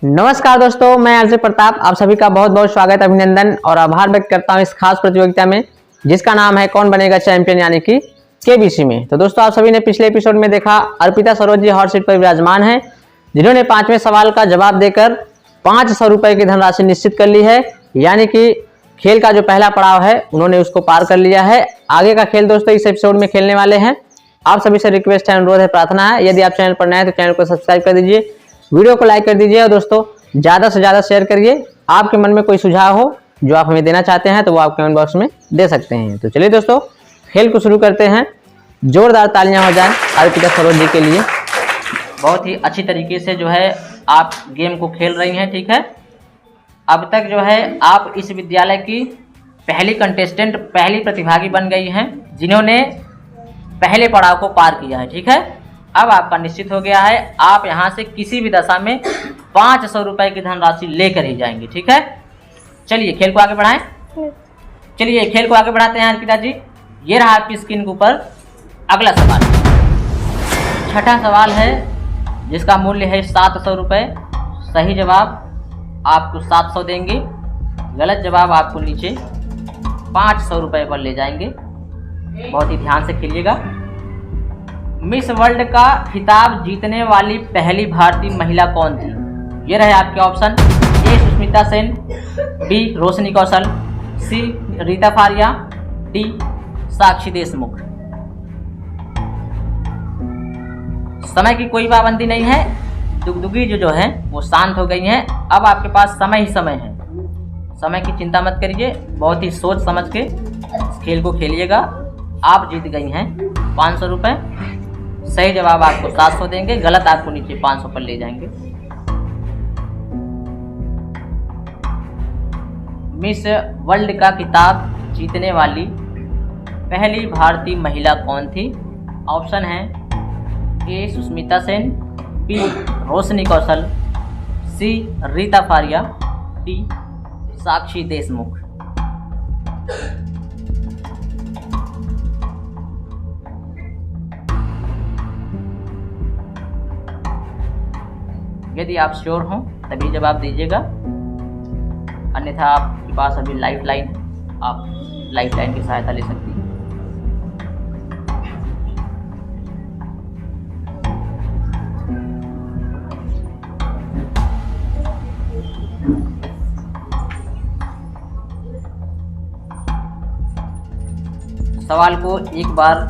नमस्कार दोस्तों, मैं आरजे प्रताप आप सभी का बहुत बहुत स्वागत, अभिनंदन और आभार व्यक्त करता हूं इस खास प्रतियोगिता में जिसका नाम है कौन बनेगा चैंपियन यानी कि केबीसी में। तो दोस्तों, आप सभी ने पिछले एपिसोड में देखा अर्पिता सरोज जी हॉट सीट पर विराजमान है, जिन्होंने 5वें सवाल का जवाब देकर 500 रुपए की धनराशि निश्चित कर ली है। यानी कि खेल का जो पहला पड़ाव है उन्होंने उसको पार कर लिया है। आगे का खेल दोस्तों इस एपिसोड में खेलने वाले हैं। आप सभी से रिक्वेस्ट है, अनुरोध है, प्रार्थना है, यदि आप चैनल पर नए हैं तो चैनल को सब्सक्राइब कर दीजिए, वीडियो को लाइक कर दीजिए और दोस्तों ज़्यादा से ज़्यादा शेयर करिए। आपके मन में कोई सुझाव हो जो आप हमें देना चाहते हैं तो वो आप कमेंट बॉक्स में दे सकते हैं। तो चलिए दोस्तों, खेल को शुरू करते हैं। जोरदार तालियां हो जाएं अर्पिता सरोज जी के लिए। बहुत ही अच्छी तरीके से जो है आप गेम को खेल रही हैं, ठीक है। अब तक जो है आप इस विद्यालय की पहली कंटेस्टेंट, पहली प्रतिभागी बन गई हैं जिन्होंने पहले पड़ाव को पार किया है, ठीक है। अब आपका निश्चित हो गया है, आप यहाँ से किसी भी दशा में 500 रुपए की धनराशि लेकर ही जाएंगे, ठीक है। चलिए खेल को आगे बढ़ाएं। चलिए खेल को आगे बढ़ाते हैं अर्पिता जी। ये रहा आपकी स्क्रीन के ऊपर अगला सवाल। छठा सवाल है जिसका मूल्य है 700 रुपए। सही जवाब आपको 700 देंगे, गलत जवाब आपको नीचे 500 रुपए पर ले जाएंगे। बहुत ही ध्यान से खेलिएगा। मिस वर्ल्ड का खिताब जीतने वाली पहली भारतीय महिला कौन थी? ये रहे आपके ऑप्शन। ए सुष्मिता सेन, बी रोशनी कौशल, सी रीता फारिया, डी साक्षी देशमुख। समय की कोई पाबंदी नहीं है, दुगदुगी जो है वो शांत हो गई हैं। अब आपके पास समय ही समय है, समय की चिंता मत करिए, बहुत ही सोच समझ के इस खेल को खेलिएगा। आप जीत गई हैं 500 रुपये। सही जवाब आपको 700 देंगे, गलत आपको नीचे 500 पर ले जाएंगे। मिस वर्ल्ड का खिताब जीतने वाली पहली भारतीय महिला कौन थी? ऑप्शन है ए सुष्मिता सेन, बी रोशनी कौशल, सी रीता फारिया, डी साक्षी देशमुख। यदि आप श्योर हों तभी जवाब दीजिएगा, अन्यथा आपके पास अभी लाइफ लाइन है, आप लाइफ लाइन की सहायता ले सकती हैं। सवाल को एक बार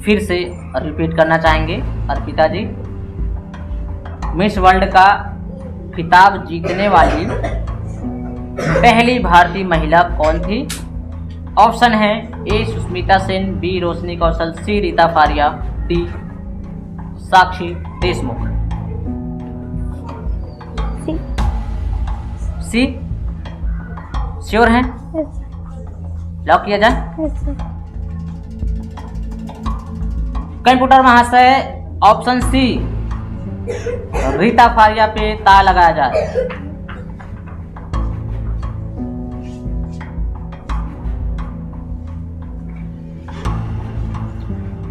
फिर से रिपीट करना चाहेंगे अर्पिता जी। मिस वर्ल्ड का खिताब जीतने वाली पहली भारतीय महिला कौन थी? ऑप्शन है ए सुष्मिता सेन, बी रोशनी कौशल, सी रीता फारिया, डी साक्षी देशमुख। सी श्योर हैं? लॉक किया जाए? कंप्यूटर महाशय ऑप्शन सी रीता फारिया पे ता लगाया जाए।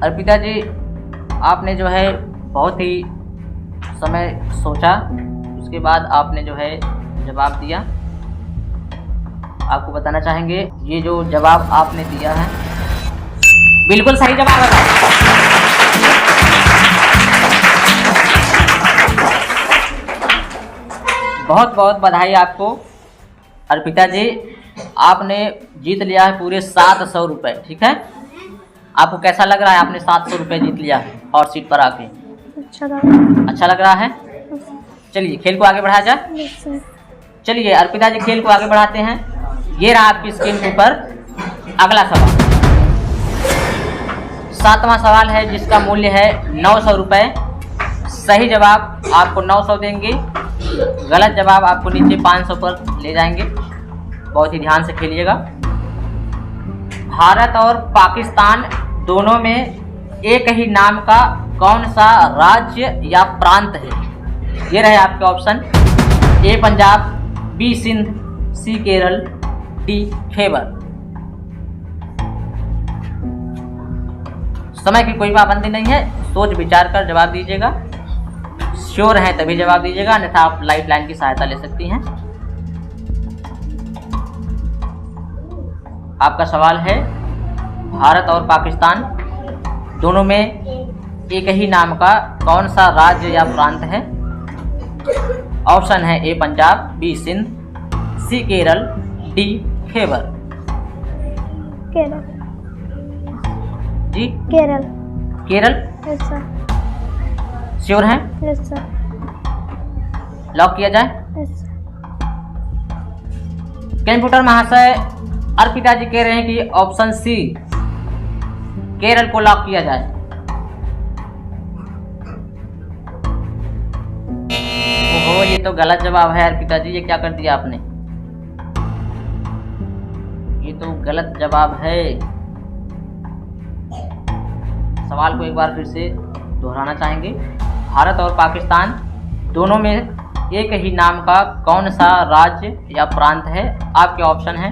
अर्पिता जी, आपने जो है बहुत ही समय सोचा, उसके बाद आपने जो है जवाब दिया। आपको बताना चाहेंगे ये जो जवाब आपने दिया है बिल्कुल सही जवाब है। बहुत बहुत बधाई आपको अर्पिता जी, आपने जीत लिया है पूरे 700 रुपये, ठीक है। आपको कैसा लग रहा है? आपने 700 रुपये जीत लिया है हॉट सीट पर आके। अच्छा लग रहा है। चलिए खेल को आगे बढ़ाया जाए। चलिए अर्पिता जी खेल को आगे बढ़ाते हैं। ये रहा आपकी स्क्रीन के ऊपर अगला सवाल। सातवां सवाल है जिसका मूल्य है 900 रुपये। सही जवाब आपको 900 देंगे, गलत जवाब आपको नीचे 500 पर ले जाएंगे। बहुत ही ध्यान से खेलिएगा। भारत और पाकिस्तान दोनों में एक ही नाम का कौन सा राज्य या प्रांत है? ये रहे आपके ऑप्शन। ए Punjab, B Sindh, C Kerala, D Khyber. समय की कोई पाबंदी नहीं है, सोच विचार कर जवाब दीजिएगा। श्योर हैं तभी जवाब दीजिएगा, अन्यथा आप लाइफ लाइन की सहायता ले सकती हैं। आपका सवाल है, भारत और पाकिस्तान दोनों में एक ही नाम का कौन सा राज्य या प्रांत है? ऑप्शन है A Punjab, B Sindh, C Kerala, D Khyber. Kerala. जी Kerala. Kerala. Yes sir. Sure हैं? Yes sir. लॉक किया जाए? Yes sir. कंप्यूटर महाशय अर्पिता जी कह रहे हैं कि ऑप्शन सी केरल को लॉक किया जाए। ओहो, ये तो गलत जवाब है अर्पिता जी, ये क्या कर दिया आपने? ये तो गलत जवाब है। सवाल को एक बार फिर से दोहराना चाहेंगे। भारत और पाकिस्तान दोनों में एक ही नाम का कौन सा राज्य या प्रांत है? आपके ऑप्शन हैं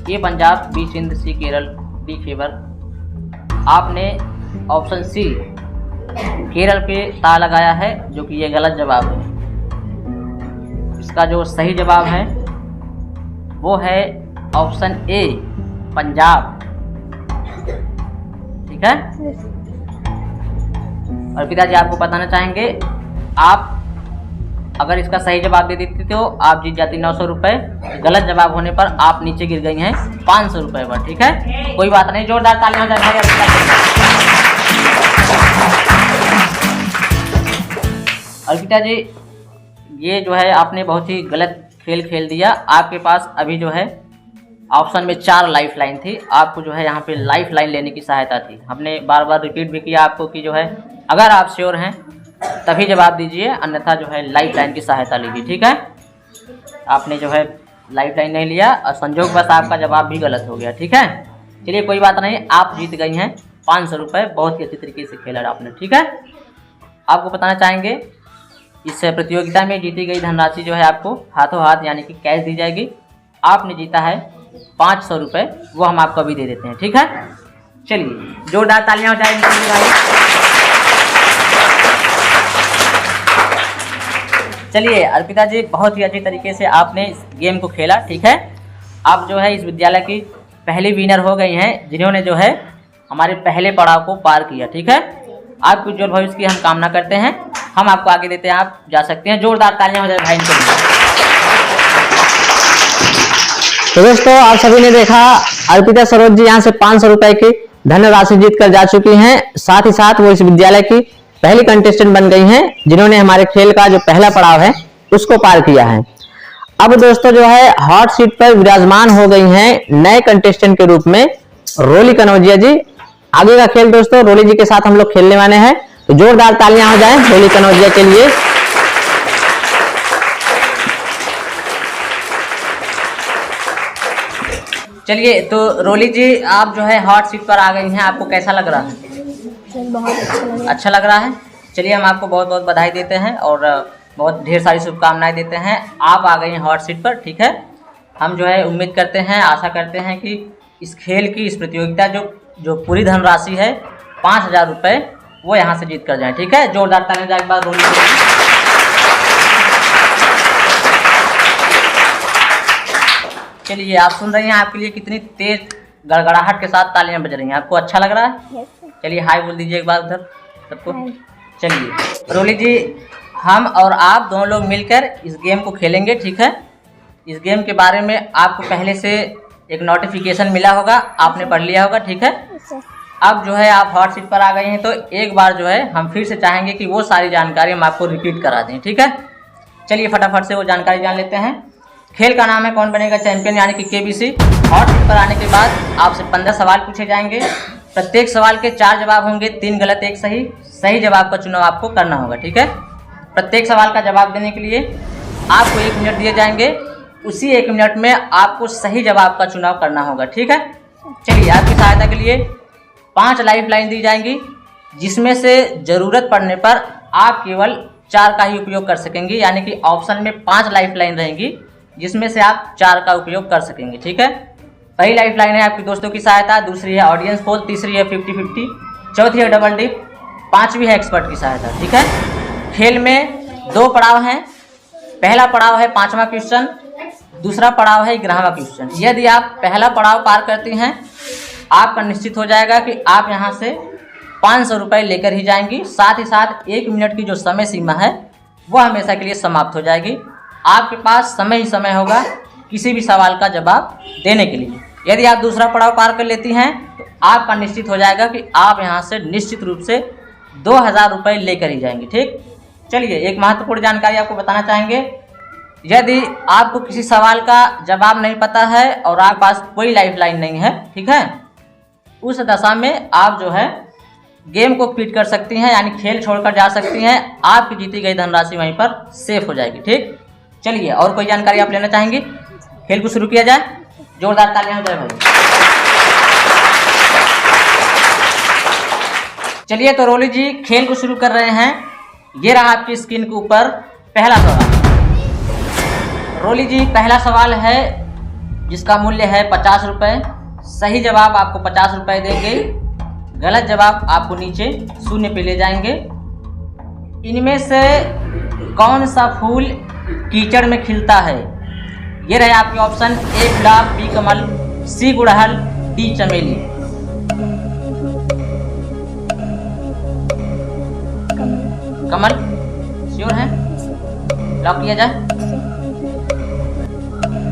ए Punjab, B Sindh, C Kerala, D Khyber. आपने ऑप्शन सी केरल पे ता लगाया है, जो कि ये गलत जवाब है। इसका जो सही जवाब है वो है ऑप्शन ए पंजाब। ठीक है। और पिताजी आपको बताना चाहेंगे, आप अगर इसका सही जवाब दे देती तो आप जीत जाती 900 रुपये। गलत जवाब होने पर आप नीचे गिर गई हैं 500 रुपये पर। ठीक है, कोई बात नहीं, जोरदार तालियां हो जाए। अर्पिता जी, ये जो है आपने बहुत ही गलत खेल खेल दिया। आपके पास अभी जो है ऑप्शन में 4 लाइफ लाइन थी, आपको जो है यहाँ पे लाइफ लाइन लेने की सहायता थी। हमने बार बार रिपीट भी किया आपको कि जो है अगर आप श्योर हैं तभी जवाब दीजिए, अन्यथा जो है लाइफ लाइन की सहायता लीजिए। ठीक है, आपने जो है लाइफ लाइन नहीं लिया और संजोग बस आपका जवाब भी गलत हो गया। ठीक है, चलिए कोई बात नहीं, आप जीत गई हैं 500 रुपये। बहुत ही अच्छी तरीके से खेला आपने। ठीक है, आपको बताना चाहेंगे इस प्रतियोगिता में जीती गई धनराशि जो है आपको हाथों हाथ यानी कि कैश दी जाएगी। आपने जीता है 500 रुपये, वो हम आपको अभी दे देते हैं। ठीक है, चलिए जोरदार तालियां हो जाएंगी भाई। चलिए अर्पिता जी, बहुत ही अच्छी तरीके से आपने इस गेम को खेला। ठीक है, आप जो है इस विद्यालय की पहली विनर हो गई हैं, जिन्होंने जो है हमारे पहले पड़ाव को पार किया। ठीक है, आपके उज्जवल भविष्य की हम कामना करते हैं। हम आपको आगे देते हैं, आप जा सकते हैं। जोरदार तालियां हो जाए भाई इनके लिए। तो दोस्तों, आप सभी ने देखा अर्पिता सरोज जी यहाँ से 500 रुपए की धनराशि जीत कर जा चुकी हैं। साथ ही साथ वो इस विद्यालय की पहली कंटेस्टेंट बन गई हैं, जिन्होंने हमारे खेल का जो पहला पड़ाव है उसको पार किया है। अब दोस्तों जो है हॉट सीट पर विराजमान हो गई हैं नए कंटेस्टेंट के रूप में रोली कनौजिया जी। आगे का खेल दोस्तों रोली जी के साथ हम लोग खेलने वाले हैं, तो जोरदार तालियां हो जाएं रोली कनौजिया के लिए। चलिए, तो रोली जी आप जो है हॉट सीट पर आ गई हैं, आपको कैसा लग रहा है? बहुत अच्छा लग रहा है। चलिए, हम आपको बहुत बहुत बधाई देते हैं और बहुत ढेर सारी शुभकामनाएं देते हैं। आप आ गई हैं हॉट सीट पर। ठीक है, हम जो है उम्मीद करते हैं, आशा करते हैं कि इस खेल की, इस प्रतियोगिता जो पूरी धनराशि है 5000 रुपये, वो यहाँ से जीत कर जाए। ठीक है, जोरदार तालियां जाए एक बार रोली। चलिए, आप सुन रही हैं, आपके लिए कितनी तेज गड़गड़ाहट के साथ तालियां बज रही हैं। आपको अच्छा लग रहा है? चलिए हाय बोल दीजिए एक बार उधर सबको। चलिए रोली जी, हम और आप दोनों लोग मिलकर इस गेम को खेलेंगे। ठीक है, इस गेम के बारे में आपको पहले से एक नोटिफिकेशन मिला होगा, आपने पढ़ लिया होगा। ठीक है, अब जो है आप हॉट सीट पर आ गए हैं, तो एक बार जो है हम फिर से चाहेंगे कि वो सारी जानकारी हम आपको रिपीट करा दें। ठीक है, चलिए फटाफट से वो जानकारी जान लेते हैं। खेल का नाम है कौन बनेगा चैंपियन, यानी कि केबीसी। हॉट सीट पर आने के बाद आपसे 15 सवाल पूछे जाएंगे। प्रत्येक सवाल के 4 जवाब होंगे, 3 गलत 1 सही। सही जवाब का चुनाव आपको करना होगा, ठीक है। प्रत्येक सवाल का जवाब देने के लिए आपको 1 मिनट दिए जाएंगे। उसी 1 मिनट में आपको सही जवाब का चुनाव करना होगा, ठीक है। चलिए, आपकी सहायता के लिए 5 लाइफ लाइन दी जाएंगी, जिसमें से ज़रूरत पड़ने पर आप केवल 4 का ही उपयोग कर सकेंगे। यानी कि ऑप्शन में 5 लाइफ लाइन रहेंगी, जिसमें से आप 4 का उपयोग कर सकेंगे, ठीक है। पहली लाइफ लाइन है आपके दोस्तों की सहायता, दूसरी है ऑडियंस पोल, तीसरी है 50-50, चौथी है डबल डिप, 5वीं है एक्सपर्ट की सहायता, ठीक है। खेल में 2 पड़ाव हैं। पहला पड़ाव है 5वां क्वेश्चन, दूसरा पड़ाव है 11वां क्वेश्चन। यदि आप पहला पड़ाव पार करती हैं, आपका निश्चित हो जाएगा कि आप यहाँ से 500 रुपये लेकर ही जाएंगी। साथ ही साथ 1 मिनट की जो समय सीमा है वह हमेशा के लिए समाप्त हो जाएगी। आपके पास समय ही समय होगा किसी भी सवाल का जवाब देने के लिए। यदि आप दूसरा पड़ाव पार कर लेती हैं तो आपका निश्चित हो जाएगा कि आप यहाँ से निश्चित रूप से 2000 रुपये लेकर ही जाएंगे, ठीक। चलिए, एक महत्वपूर्ण जानकारी आपको बताना चाहेंगे। यदि आपको किसी सवाल का जवाब नहीं पता है और आपके पास कोई लाइफ लाइन नहीं है, ठीक है, उस दशा में आप जो है गेम को क्विट कर सकती हैं, यानी खेल छोड़कर जा सकती हैं। आपकी जीती गई धनराशि वहीं पर सेफ हो जाएगी, ठीक। चलिए, और कोई जानकारी आप लेना चाहेंगे? खेल को शुरू किया जाए। जोरदार तालियां हो जाए भाई। चलिए, तो रोली जी खेल को शुरू कर रहे हैं। ये रहा आपकी स्क्रीन के ऊपर पहला सवाल। रोली जी, पहला सवाल है जिसका मूल्य है 50 रुपये। सही जवाब आपको 50 रुपये देंगे, गलत जवाब आपको नीचे 0 पे ले जाएंगे। इनमें से कौन सा फूल कीचड़ में खिलता है? ये रहे आपके ऑप्शन, ए गुलाब, बी कमल, सी गुड़हल, डी चमेली। कमल श्योर है? लॉक किया जाए।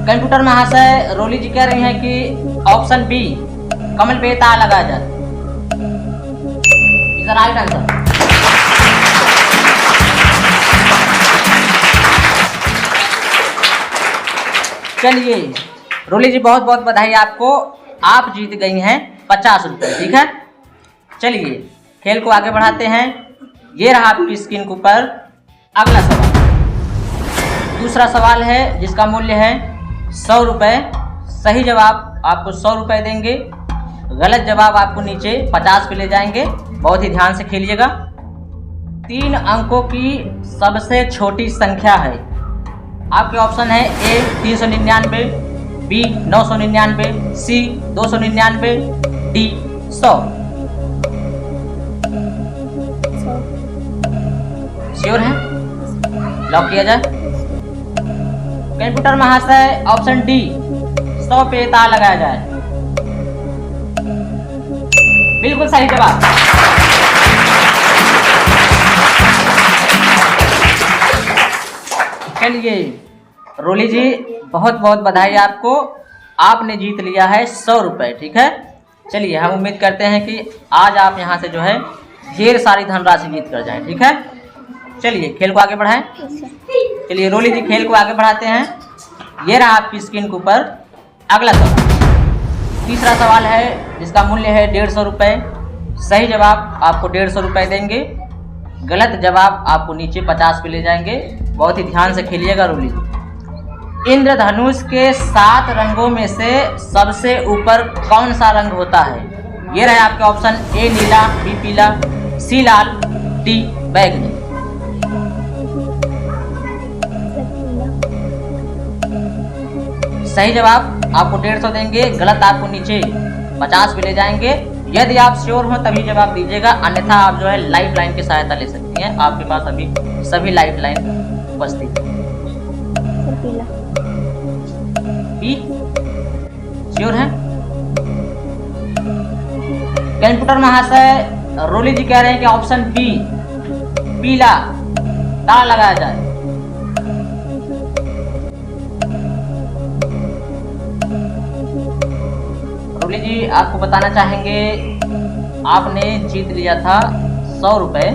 कंप्यूटर महाशय, रोली जी कह रही हैं कि ऑप्शन बी कमल पे ताला लगाया जाए। Is the right answer. चलिए रोली जी, बहुत बहुत बधाई आपको, आप जीत गई हैं 50 रुपये, ठीक है। चलिए खेल को आगे बढ़ाते हैं। ये रहा आपकी स्क्रीन के ऊपर अगला सवाल। दूसरा सवाल है जिसका मूल्य है 100 रुपये। सही जवाब आपको 100 रुपये देंगे, गलत जवाब आपको नीचे 50 पे ले जाएंगे। बहुत ही ध्यान से खेलिएगा। 3 अंकों की सबसे छोटी संख्या है। आपके ऑप्शन है, ए 399, बी 999, सी 299, डी 100। श्योर है? लॉक किया जाए। कंप्यूटर महाशय, ऑप्शन डी 100 पे ताला लगाया जाए। बिल्कुल सही जवाब। चलिए रोली जी, बहुत बहुत बधाई आपको, आपने जीत लिया है 100 रुपये, ठीक है। चलिए, हम उम्मीद करते हैं कि आज आप यहाँ से जो है ढेर सारी धनराशि जीत कर जाएं, ठीक है। चलिए खेल को आगे बढ़ाएं। चलिए रोली जी, खेल को आगे बढ़ाते हैं। ये रहा आपकी स्क्रीन के ऊपर अगला सवाल। तीसरा सवाल है जिसका मूल्य है 150 रुपये। सही जवाब आपको 150 रुपये देंगे, गलत जवाब आपको नीचे 50 पे ले जाएंगे। बहुत ही ध्यान से खेलिएगा रोली जी। इंद्रधनुष के 7 रंगों में से सबसे ऊपर कौन सा रंग होता है? ये रहे आपके ऑप्शन, ए नीला, बी पीला, सी लाल, डी बैगनी। सही जवाब आपको 150 देंगे, गलत आपको नीचे 50 पे ले जाएंगे। यदि आप श्योर हो तभी जवाब दीजिएगा, अन्यथा आप जो है लाइफ लाइन की सहायता ले सकती हैं। आपके पास अभी सभी लाइफ लाइन उपस्थित है। बी श्योर है? कंप्यूटर महाशय, रोली जी कह रहे हैं कि ऑप्शन बी पीला ताला लगाया जाए। रोली जी आपको बताना चाहेंगे, आपने जीत लिया था 100 रुपये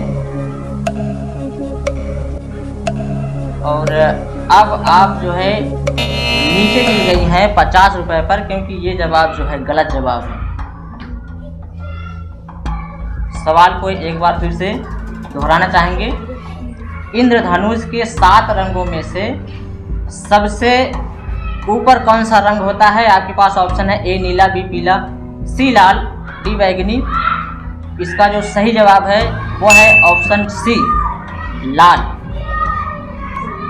और अब आप जो है नीचे गिर गई हैं 50 रुपये पर, क्योंकि ये जवाब जो है गलत जवाब है। सवाल को एक बार फिर से दोहराना चाहेंगे। इंद्रधनुष के 7 रंगों में से सबसे ऊपर कौन सा रंग होता है? आपके पास ऑप्शन है ए नीला, बी पीला, सी लाल, डी बैगनी। इसका जो सही जवाब है वो है ऑप्शन सी लाल।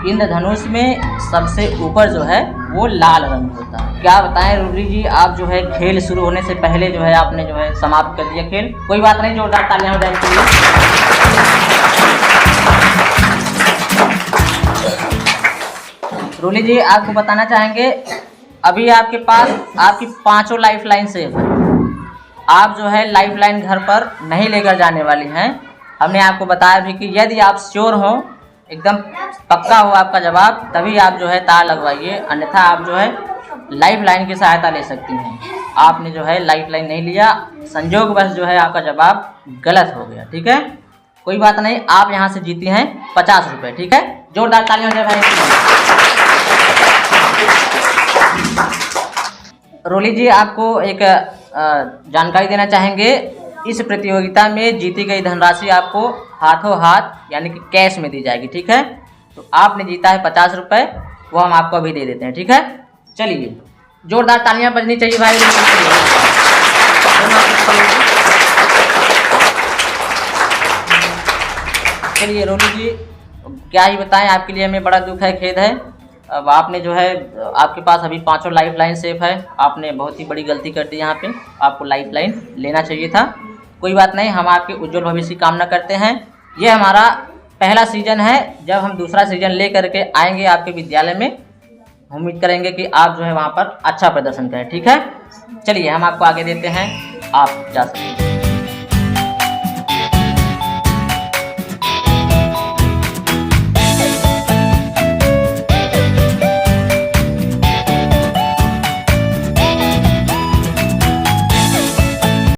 इंद्रधनुष में सबसे ऊपर जो है वो लाल रंग होता है। क्या बताएं रूबी जी, आप जो है खेल शुरू होने से पहले जो है आपने जो है समाप्त कर दिया खेल। कोई बात नहीं, जोरदार तालियां हो जाए के लिए। रूली जी आपको बताना चाहेंगे, अभी आपके पास आपकी 5 लाइफ लाइन सेफ है। आप जो है लाइफ लाइन घर पर नहीं लेकर जाने वाली हैं। हमने आपको बताया भी कि यदि आप श्योर हो, एकदम पक्का हो आपका जवाब, तभी आप जो है तार लगवाइए, अन्यथा आप जो है लाइफ लाइन की सहायता ले सकती हैं। आपने जो है लाइफ लाइन नहीं लिया, संजोगवश जो है आपका जवाब गलत हो गया। ठीक है, कोई बात नहीं, आप यहाँ से जीती हैं 50 रुपये। ठीक है, जोरदार तालियां हो जाए भाई। रोली जी आपको एक जानकारी देना चाहेंगे, इस प्रतियोगिता में जीती गई धनराशि आपको हाथों हाथ यानी कि कैश में दी जाएगी। ठीक है, तो आपने जीता है 50 रुपये, वो हम आपको अभी दे देते हैं। ठीक है, चलिए जोरदार तालियां बजनी चाहिए भाई। चलिए रोली जी क्या ही बताएं, आपके लिए हमें बड़ा दुख है, खेद है। अब आपने जो है, आपके पास अभी 5 लाइफ लाइन सेफ है। आपने बहुत ही बड़ी गलती कर दी यहाँ पे, आपको लाइफ लाइन लेना चाहिए था। कोई बात नहीं, हम आपके उज्जवल भविष्य की कामना करते हैं। ये हमारा पहला सीजन है, जब हम दूसरा सीजन ले करके आएंगे आपके विद्यालय में, उम्मीद करेंगे कि आप जो है वहाँ पर अच्छा प्रदर्शन करें। ठीक है, चलिए हम आपको आगे देते हैं, आप जा सकते हैं।